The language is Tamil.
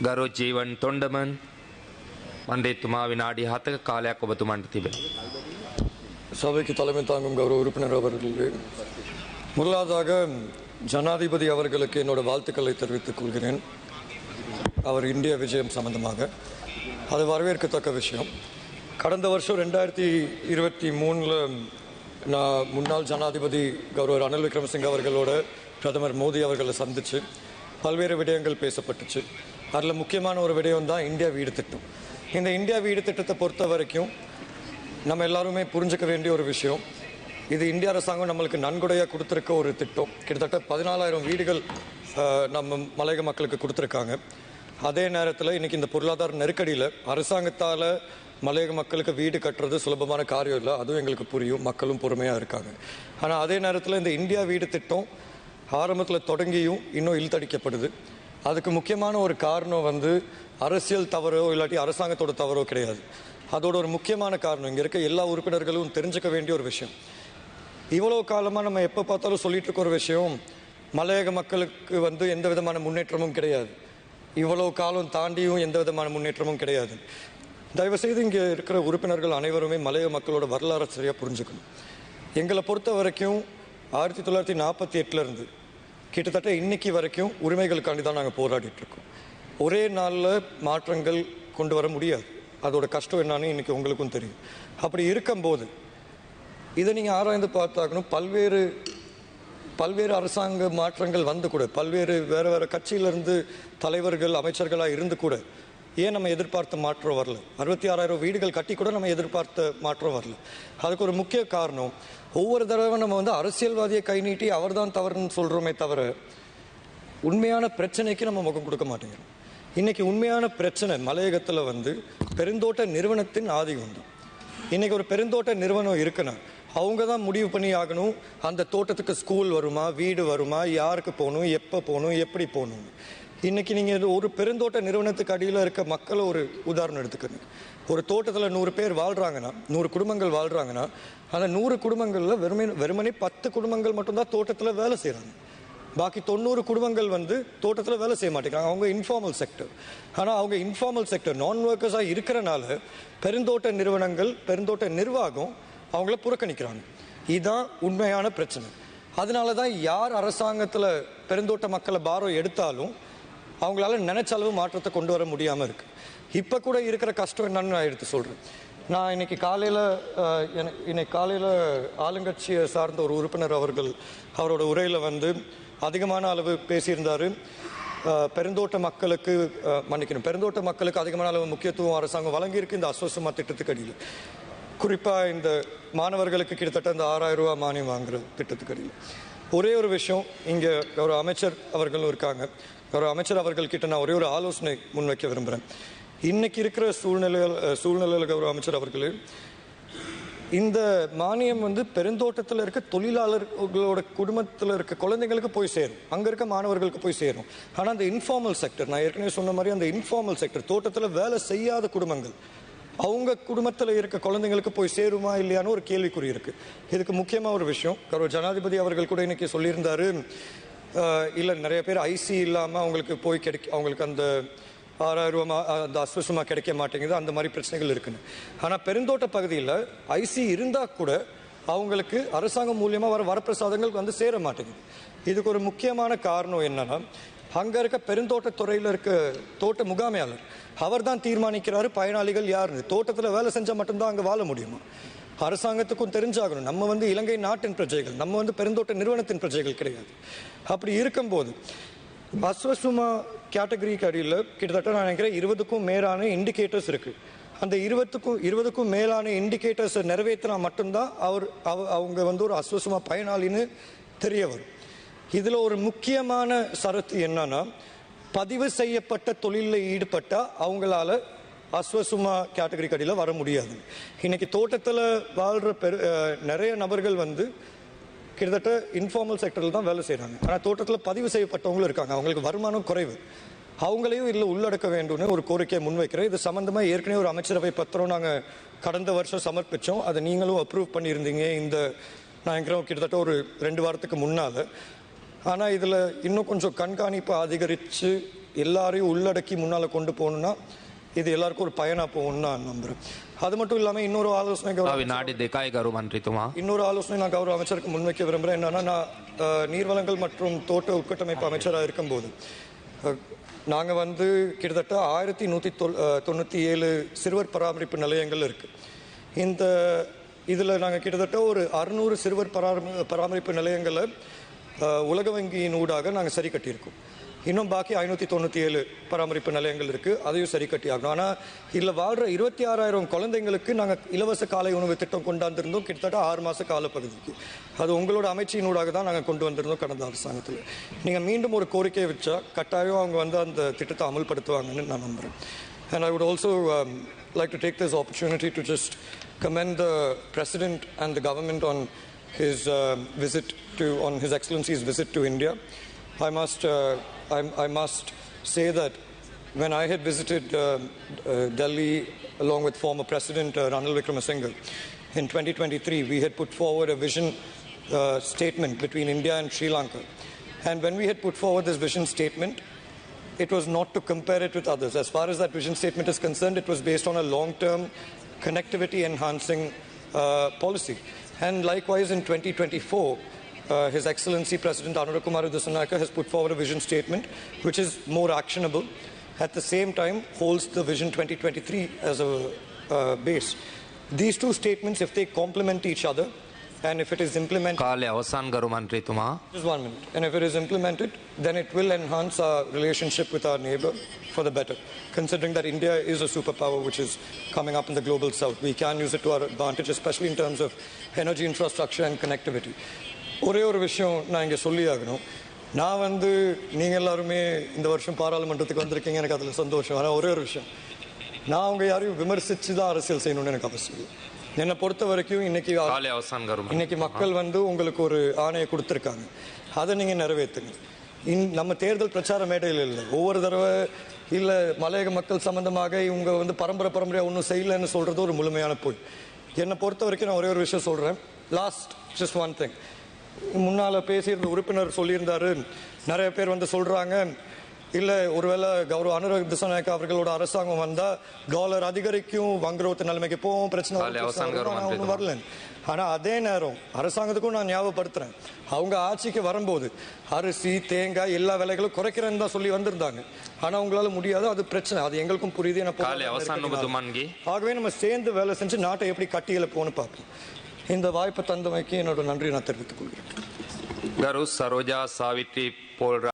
ගරු ජීවන් තොණ්ඩමන් මණ්ඩේතුමා විනාඩි 7ක කාලයක් ඔබතුමන්ට තිබෙනවා. சபைக்கு தலைமை தாங்கும் கௌரவ உறுப்பினர் அவர்களே, முதலாவதாக ஜனாதிபதி அவர்களுக்கு என்னோட வாழ்த்துக்களை தெரிவித்துக் கொள்கிறேன். அவர் இந்திய விஜயம் சம்பந்தமாக அது வரவேற்கத்தக்க விஷயம். கடந்த வருஷம் 2023 நான் முன்னாள் ஜனாதிபதி கௌரவ ரணில் விக்ரமசிங்க அவர்களோட பிரதமர் மோடி அவர்களை சந்தித்து பல்வேறு விடயங்கள் பேசப்பட்டுச்சு. அதில் முக்கியமான ஒரு விடயம் தான் இந்தியா வீடு திட்டம். இந்த இந்தியா வீடு திட்டத்தை பொறுத்த வரைக்கும் நம்ம எல்லாருமே புரிஞ்சுக்க வேண்டிய ஒரு விஷயம், இது இந்திய அரசாங்கம் நம்மளுக்கு நன்கொடையாக கொடுத்துருக்க ஒரு திட்டம். கிட்டத்தட்ட 14,000 வீடுகள் நம்ம மலையக மக்களுக்கு கொடுத்துருக்காங்க. அதே நேரத்தில் இன்றைக்கி இந்த பொருளாதார நெருக்கடியில் அரசாங்கத்தால் மலையக மக்களுக்கு வீடு கட்டுறது சுலபமான காரியம் இல்லை, அதுவும் எங்களுக்கு புரியும், மக்களும் பொறுமையாக இருக்காங்க. ஆனால் அதே நேரத்தில் இந்த இந்தியா வீடு திட்டம் ஆரம்பத்தில் தொடங்கியும் இன்னும் இழுத்தடிக்கப்படுது. அதுக்கு முக்கியமான ஒரு காரணம் அரசியல் தவறோ இல்லாட்டி அரசாங்கத்தோட தவறோ கிடையாது. அதோட ஒரு முக்கியமான காரணம் இங்கே இருக்க எல்லா உறுப்பினர்களும் தெரிஞ்சுக்க வேண்டிய ஒரு விஷயம். இவ்வளோ காலமாக நம்ம எப்போ பார்த்தாலும் சொல்லிட்டு இருக்க ஒரு விஷயம், மலையக மக்களுக்கு எந்த விதமான முன்னேற்றமும் கிடையாது, இவ்வளோ காலம் தாண்டியும் எந்த விதமான முன்னேற்றமும் கிடையாது. தயவுசெய்து இங்கே இருக்கிற உறுப்பினர்கள் அனைவருமே மலையக மக்களோட வரலாறு சரியாக புரிஞ்சுக்கணும். எங்களை பொறுத்த வரைக்கும் 1948 கிட்டத்தட்ட இன்னைக்கு வரைக்கும் உரிமைகளுக்காண்டி தான் நாங்கள் போராடிட்டுருக்கோம். ஒரே நாளில் மாற்றங்கள் கொண்டு வர முடியாது, அதோட கஷ்டம் என்னன்னு இன்றைக்கி உங்களுக்கும் தெரியும். அப்படி இருக்கும்போது இதை நீங்கள் ஆராய்ந்து பார்த்தாக்கணும். பல்வேறு அரசாங்க மாற்றங்கள் கூட பல்வேறு வேறு கட்சியிலேருந்து தலைவர்கள் அமைச்சர்களாக இருந்து கூட ஏன் நம்ம எதிர்பார்த்த மாற்றம் வரல? 66,000 வீடுகள் கட்டி கூட நம்ம எதிர்பார்த்த மாற்றம் வரல. அதுக்கு ஒரு முக்கிய காரணம், ஒவ்வொரு தடவை நம்ம அரசியல்வாதியை கை நீட்டி அவர் தான் தவறுன்னு சொல்கிறோமே தவிர உண்மையான பிரச்சனைக்கு நம்ம முகம் கொடுக்க மாட்டேங்கிறோம். இன்றைக்கி உண்மையான பிரச்சனை மலையகத்தில் பெருந்தோட்ட நிறுவனத்தின் ஆதிக்கம் தான். இன்றைக்கி ஒரு பெருந்தோட்ட நிறுவனம் இருக்குன்னா அவங்க தான் முடிவு பண்ணி ஆகணும், அந்த தோட்டத்துக்கு ஸ்கூல் வருமா, வீடு வருமா, யாருக்கு போகணும், எப்போ போகணும், எப்படி போகணும். இன்றைக்கி நீங்கள் ஒரு பெருந்தோட்ட நிறுவனத்துக்கு அடியில் இருக்க மக்களை ஒரு உதாரணம் எடுத்துக்கணும். ஒரு தோட்டத்தில் 100 பேர் வாழ்கிறாங்கன்னா, 100 குடும்பங்கள் வாழ்கிறாங்கன்னா, அந்த 100 குடும்பங்களில் வெறுமனே 10 குடும்பங்கள் மட்டும்தான் தோட்டத்தில் வேலை செய்கிறாங்க. பாக்கி 90 குடும்பங்கள் தோட்டத்தில் வேலை செய்ய மாட்டேங்கிறாங்க. அவங்க இன்ஃபார்மல் செக்டர். ஆனால் அவங்க இன்ஃபார்மல் செக்டர் நான் ஒர்க்கர்ஸாக இருக்கிறனால பெருந்தோட்ட நிறுவனங்கள், பெருந்தோட்ட நிர்வாகம் அவங்கள புறக்கணிக்கிறாங்க. இதுதான் உண்மையான பிரச்சனை. அதனால தான் யார் அரசாங்கத்தில் பெருந்தோட்ட மக்களை பாரம் எடுத்தாலும் அவங்களால நினைச்ச அளவு மாற்றத்தை கொண்டு வர முடியாமல் இருக்குது. இப்போ கூட இருக்கிற கஷ்டம் என்னன்னு நான் எடுத்து சொல்கிறேன். நான் இன்னைக்கு காலையில் ஆளுங்கட்சியை சார்ந்த ஒரு உறுப்பினர் அவரோட உரையில் அதிகமான அளவு பேசியிருந்தார். பெருந்தோட்ட மக்களுக்கு அதிகமான அளவு முக்கியத்துவம் அரசாங்கம் வழங்கியிருக்கு இந்த அஸ்வசுமா திட்டத்துக்கு அடியில். குறிப்பாக இந்த மாணவர்களுக்கு கிட்டத்தட்ட இந்த 6,000 ரூபா மானியம் வாங்குற திட்டத்துக்கு அடியில். ஒரே ஒரு விஷயம், இங்கே ஒரு அமைச்சர் அவர்களும் இருக்காங்க, ஒரு அமைச்சர் அவர்கள்கிட்ட நான் ஒரே ஒரு ஆலோசனை முன்வைக்க விரும்புகிறேன். இன்னைக்கு இருக்கிற சூழ்நிலையில் கௌரவ அமைச்சர் அவர்களே, இந்த மானியம் பெருந்தோட்டத்தில் இருக்க தொழிலாளர்களோட குடும்பத்தில் இருக்க குழந்தைங்களுக்கு போய் சேரும், அங்கே இருக்க மாணவர்களுக்கு போய் சேரும். ஆனால் அந்த இன்ஃபார்மல் செக்டர், நான் ஏற்கனவே சொன்ன மாதிரி அந்த இன்ஃபார்மல் செக்டர், தோட்டத்தில் வேலை செய்யாத குடும்பங்கள், அவங்க குடும்பத்தில் இருக்க குழந்தைங்களுக்கு போய் சேருமா இல்லையான்னு ஒரு கேள்விக்குறி இருக்குது. இதுக்கு முக்கியமாக ஒரு விஷயம், கௌரவ ஜனாதிபதி அவர்கள் கூட இன்னைக்கு சொல்லியிருந்தாரு, இல்லை நிறைய பேர் ஐசி இல்லாமல் அவங்களுக்கு அவங்களுக்கு அந்த 6,000 ரூபா அந்த அஸ்வசுமா கிடைக்க மாட்டேங்குது, அந்த மாதிரி பிரச்சனைகள் இருக்குன்னு. ஆனால் பெருந்தோட்ட பகுதியில் ஐசி இருந்தால் கூட அவங்களுக்கு அரசாங்கம் மூலியமாக வரப்பிரசாதங்கள் சேர மாட்டேங்குது. இதுக்கு ஒரு முக்கியமான காரணம் என்னன்னா, அங்கே இருக்க பெருந்தோட்டத்துறையில் இருக்க தோட்ட முகாமையாளர் அவர் தான் தீர்மானிக்கிறாரு பயனாளிகள் யாருன்னு. தோட்டத்தில் வேலை செஞ்சால் மட்டும்தான் அங்கே வாழ முடியுமா? அரசாங்கத்துக்கும் தெரிஞ்சாகணும், நம்ம இலங்கை நாட்டின் பிரஜைகள், நம்ம பெருந்தோட்ட நிறுவனத்தின் பிரஜைகள் கிடையாது. அப்படி இருக்கும்போது அஸ்வசுமா கேட்டகரிக்கு அடியில் கிட்டத்தட்ட நான் நினைக்கிறேன் 20க்கும் மேலான இண்டிகேட்டர்ஸ் இருக்குது. அந்த 20க்கும் மேலான இண்டிகேட்டர்ஸை நிறைவேற்றினா மட்டும்தான் அவங்க ஒரு அஸ்வசுமா பயனாளின்னு தெரிய வரும். இதில் ஒரு முக்கியமான சரத்து என்னன்னா, பதிவு செய்யப்பட்ட தொழிலில் ஈடுபட்டால் அவங்களால அஸ்வசுமா கேட்டகரி அடியில் வர முடியாது. இன்னைக்கு தோட்டத்தில் வாழ்கிற நிறைய நபர்கள் கிட்டத்தட்ட இன்ஃபார்மல் செக்டரில் தான் வேலை செய்கிறாங்க. ஆனால் தோட்டத்தில் பதிவு செய்யப்பட்டவங்களும் இருக்காங்க, அவங்களுக்கு வருமானம் குறைவு, அவங்களையும் இதில் உள்ளடக்க வேண்டும்னு ஒரு கோரிக்கையை முன்வைக்கிறேன். இது சம்மந்தமாக ஏற்கனவே ஒரு அமைச்சரவை பத்திரம் நாங்கள் கடந்த வருஷம் சமர்ப்பித்தோம், அதை நீங்களும் அப்ரூவ் பண்ணியிருந்தீங்க நான் நினைக்கிறேன் கிட்டத்தட்ட ஒரு 2 வாரத்துக்கு முன்னால். ஆனால் இதில் இன்னும் கொஞ்சம் கண்காணிப்பு அதிகரித்து எல்லாரையும் உள்ளடக்கி முன்னால் கொண்டு போகணுன்னா இது எல்லாருக்கும் ஒரு பயனாக போகணும்னு நான் நம்புகிறேன். அது மட்டும் இல்லாமல் இன்னொரு ஆலோசனை විනාඩි 2යි ගරු මන්ත්‍රීතුමා. இன்னொரு ஆலோசனை நான் கௌரவ அமைச்சருக்கு முன்வைக்க விரும்புகிறேன். என்னன்னா, நான் நீர்வளங்கள் மற்றும் தோட்ட உட்கட்டமைப்பு அமைச்சராக இருக்கும்போது நாங்கள் வந்து கிட்டத்தட்ட 1197 சிறுவர் பராமரிப்பு நிலையங்கள் இருக்குது. இதில் நாங்கள் கிட்டத்தட்ட ஒரு 600 சிறுவர் பராமரிப்பு நிலையங்களை உலக வங்கியின் ஊடாக நாங்கள் சரி கட்டியிருக்கோம். இன்னும் பாக்கி 597 பராமரிப்பு நிலையங்கள் இருக்குது, அதையும் சரி கட்டி ஆகணும். ஆனால் இதில் வாழ்கிற 26,000 குழந்தைங்களுக்கு நாங்கள் இலவச காலை உணவு திட்டம் கொண்டாந்துருந்தோம் கிட்டத்தட்ட 6 மாத காலப்பகுதிக்கு. அது உங்களோட அமைச்சினூடாக தான் நாங்கள் கொண்டு வந்திருந்தோம் கடந்த அரசாங்கத்தில். நீங்கள் மீண்டும் ஒரு கோரிக்கையை வச்சா கட்டாயம் அவங்க வந்து அந்த திட்டத்தை அமல்படுத்துவாங்கன்னு நான் நம்புகிறேன். And I would also like to take this opportunity to just commend the President and the government on his on His Excellency's visit to India. I must say that when I had visited Delhi along with former President Ranil Wickremesinghe in 2023, we had put forward a vision statement between India and Sri Lanka. And when we had put forward this vision statement, it was not to compare it with others. As far as that vision statement is concerned, it was based on a long-term connectivity enhancing policy. And likewise in 2024, His Excellency President Anurag Kumar Dissanayake has put forward a vision statement which is more actionable, at the same time holds the Vision 2023 as a base. These two statements, if they complement each other and if it is implemented... කාලය අවසන් ගරු මන්ත්‍රීතුමා. Just 1 minute. And if it is implemented, then it will enhance our relationship with our neighbor for the better. Considering that India is a superpower which is coming up in the global south, we can use it to our advantage, especially in terms of energy infrastructure and connectivity. ஒரே ஒரு விஷயம் நான் இங்கே சொல்லி ஆகணும். நான் வந்து நீங்கள் எல்லாருமே இந்த வருஷம் பாராளுமன்றத்துக்கு வந்திருக்கீங்க, எனக்கு அதில் சந்தோஷம். ஆனால் ஒரே ஒரு விஷயம், நான் அவங்க யாரையும் விமர்சித்து தான் அரசியல் செய்யணும்னு எனக்கு அவசியம் இல்லை. என்னை பொறுத்த வரைக்கும் இன்னைக்கு மக்கள் வந்து உங்களுக்கு ஒரு ஆணையை கொடுத்துருக்காங்க, அதை நீங்கள் நிறைவேற்றுங்க. நம்ம தேர்தல் பிரச்சார மேடையில் இல்லை, ஒவ்வொரு தடவை இல்லை மலையக மக்கள் சம்பந்தமாக இவங்க வந்து பரம்பரையாக ஒன்றும் செய்யலைன்னு சொல்கிறது ஒரு முழுமையான போய். என்னை பொறுத்த வரைக்கும் நான் ஒரே ஒரு விஷயம் சொல்கிறேன். லாஸ்ட் ஜஸ்ட் ஒன் திங், முன்னால் பேசியிருந்த உறுப்பினர் சொல்லியிருந்தாரு, நிறைய பேர் வந்து சொல்கிறாங்க இல்லை ஒருவேளை கௌரவ அனுராக் திசாநாயக் அவர்களோட அரசாங்கம் வந்தால் டாலர் அதிகரிக்கும், வங்குரோத்து நிலைமைக்கு போகும், பிரச்சனை ஒன்றும் வரல. ஆனால் அதே நேரம் அரசாங்கத்துக்கும் நான் ஞாபகப்படுத்துகிறேன், அவங்க ஆட்சிக்கு வரும்போது அரிசி தேங்காய் எல்லா விலைகளும் குறைக்கிறேன்னு தான் சொல்லி வந்திருந்தாங்க. ஆனால் அவங்களால முடியாது, அது பிரச்சனை, அது எங்களுக்கும் புரியுது. ஆகவே நம்ம சேர்ந்து வேலை செஞ்சு நாட்டை எப்படி கட்டியில போகணும்னு பார்ப்போம். இந்த வாய்ப்பை தந்தமைக்கு என்னோட நன்றி நான் தெரிவித்துக் கொள்கிறேன். ගරු සරෝජා සාවිත්‍රී පෝල්